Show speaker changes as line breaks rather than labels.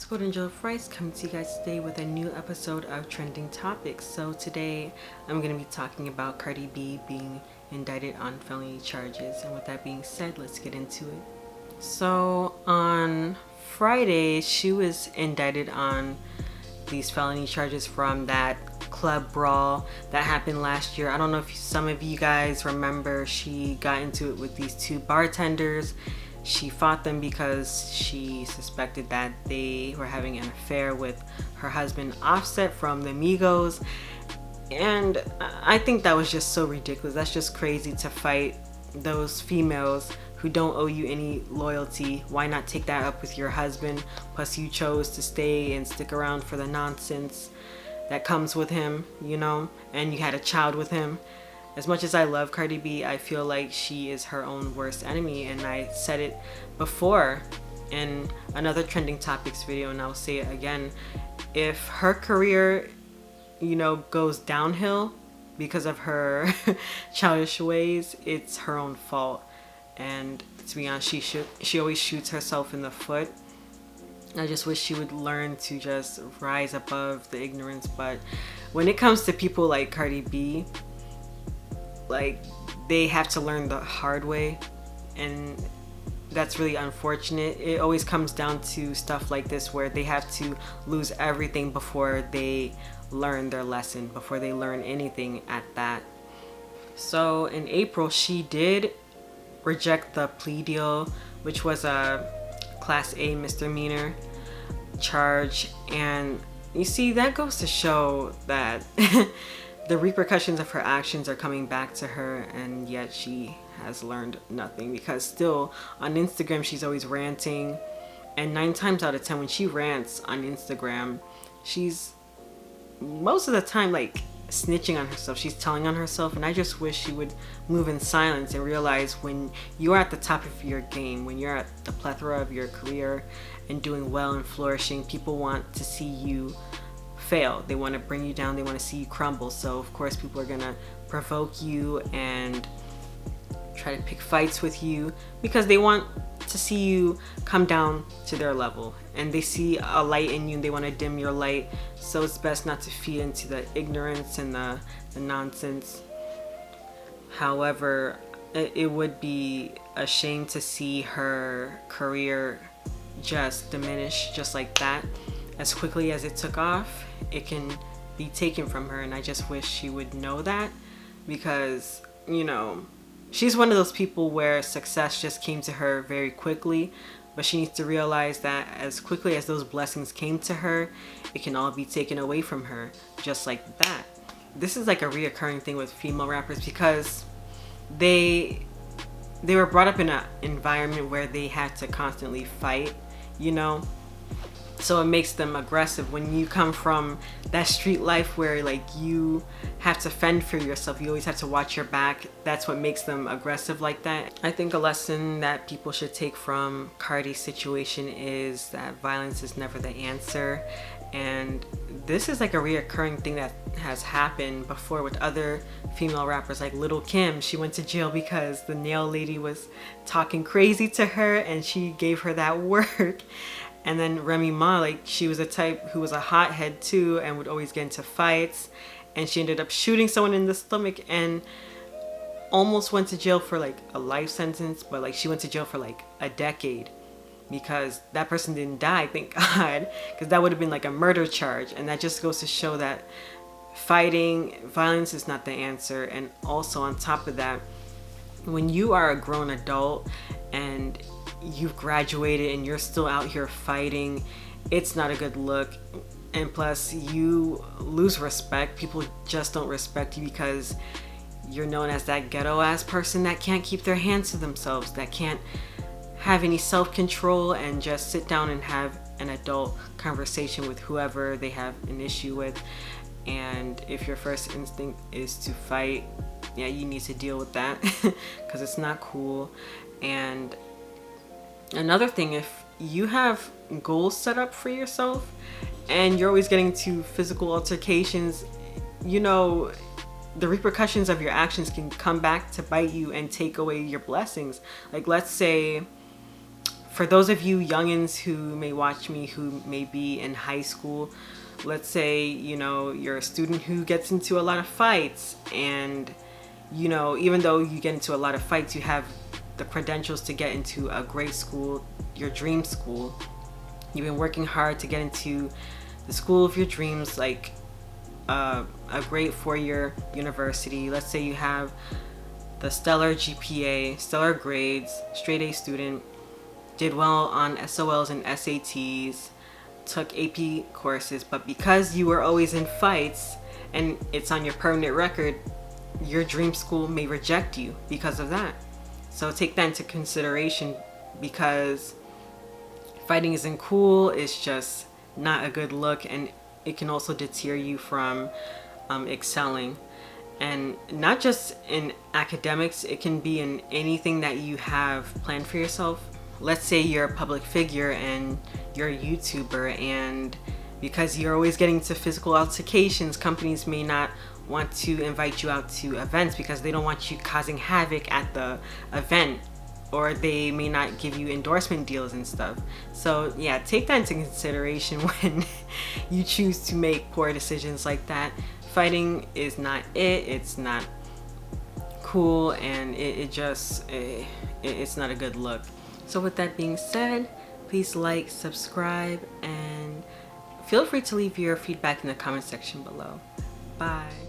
Gold Angel Fries coming to you guys today with a new episode of Trending Topics. So today I'm going to be talking about Cardi B being indicted on felony charges. And with that being said, let's get into it. So on Friday, she was indicted on these felony charges from that club brawl that happened last year. I don't know if some of you guys remember, she got into it with these two bartenders. She fought them because she suspected that they were having an affair with her husband Offset from the Migos. And I think that was just so ridiculous. That's just crazy to fight those females who don't owe you any loyalty. Why not take that up with your husband? Plus you chose to stay and stick around for the nonsense that comes with him, you know, and you had a child with him. As much as I love Cardi B, I feel like she is her own worst enemy, and I said it before in another Trending Topics video, and I'll say it again. If her career, you know, goes downhill because of her childish ways, it's her own fault. And to be honest, she always shoots herself in the foot. I just wish she would learn to just rise above the ignorance. But when it comes to people like Cardi B, like, they have to learn the hard way, and that's really unfortunate. It always comes down to stuff like this where they have to lose everything before they learn their lesson, before they learn anything at that. So in April, she did reject the plea deal, which was a Class A misdemeanor charge, and you see, that goes to show that the repercussions of her actions are coming back to her, and yet she has learned nothing, because still on Instagram she's always ranting, and 9 times out of 10 when she rants on Instagram, she's most of the time like snitching on herself. She's telling on herself, and I just wish she would move in silence and realize when you're at the top of your game, when you're at the plethora of your career and doing well and flourishing, people want to see you fail. They want to bring you down. They want to see you crumble. So of course people are gonna provoke you and try to pick fights with you because they want to see you come down to their level, and they see a light in you and they want to dim your light. So it's best not to feed into the ignorance and the nonsense. However, it would be a shame to see her career just diminish just like that. As quickly as it took off, it can be taken from her, and I just wish she would know that, because, you know, she's one of those people where success just came to her very quickly, but she needs to realize that as quickly as those blessings came to her, it can all be taken away from her just like that. This is like a reoccurring thing with female rappers, because they were brought up in an environment where they had to constantly fight, you know. So it makes them aggressive. When you come from that street life where like you have to fend for yourself, you always have to watch your back, that's what makes them aggressive like that. I think a lesson that people should take from Cardi's situation is that violence is never the answer. And this is like a reoccurring thing that has happened before with other female rappers, like Lil' Kim. She went to jail because the nail lady was talking crazy to her and she gave her that work. And then Remy Ma, like, she was a type who was a hothead too and would always get into fights, and she ended up shooting someone in the stomach and almost went to jail for like a life sentence, but like she went to jail for like a decade because that person didn't die, thank God, because that would have been like a murder charge. And that just goes to show that violence is not the answer. And also on top of that, when you are a grown adult and you've graduated and you're still out here fighting, it's not a good look. And plus, you lose respect. People just don't respect you because you're known as that ghetto ass person that can't keep their hands to themselves, that can't have any self-control and just sit down and have an adult conversation with whoever they have an issue with. And if your first instinct is to fight, yeah, you need to deal with that because it's not cool. And another thing, if you have goals set up for yourself and you're always getting into physical altercations, you know, the repercussions of your actions can come back to bite you and take away your blessings. Like, let's say, For those of you youngins who may watch me who may be in high school, let's say, you know, you're a student who gets into a lot of fights, and, you know, even though you get into a lot of fights, you have the credentials to get into a great school, your dream school. You've been working hard to get into the school of your dreams, like a great four-year university. Let's say you have the stellar GPA, stellar grades, straight A student, did well on SOLs and SATs, took AP courses, but because you were always in fights and it's on your permanent record, your dream school may reject you because of that. So take that into consideration, because fighting isn't cool, it's just not a good look, and it can also deter you from excelling. And not just in academics, it can be in anything that you have planned for yourself. Let's say you're a public figure and you're a YouTuber, and because you're always getting to physical altercations, companies may not want to invite you out to events because they don't want you causing havoc at the event, or they may not give you endorsement deals and stuff. So yeah, take that into consideration when you choose to make poor decisions like that. Fighting is not it's not cool, and it's not a good look. So with that being said, please like, subscribe, and feel free to leave your feedback in the comment section below. Bye.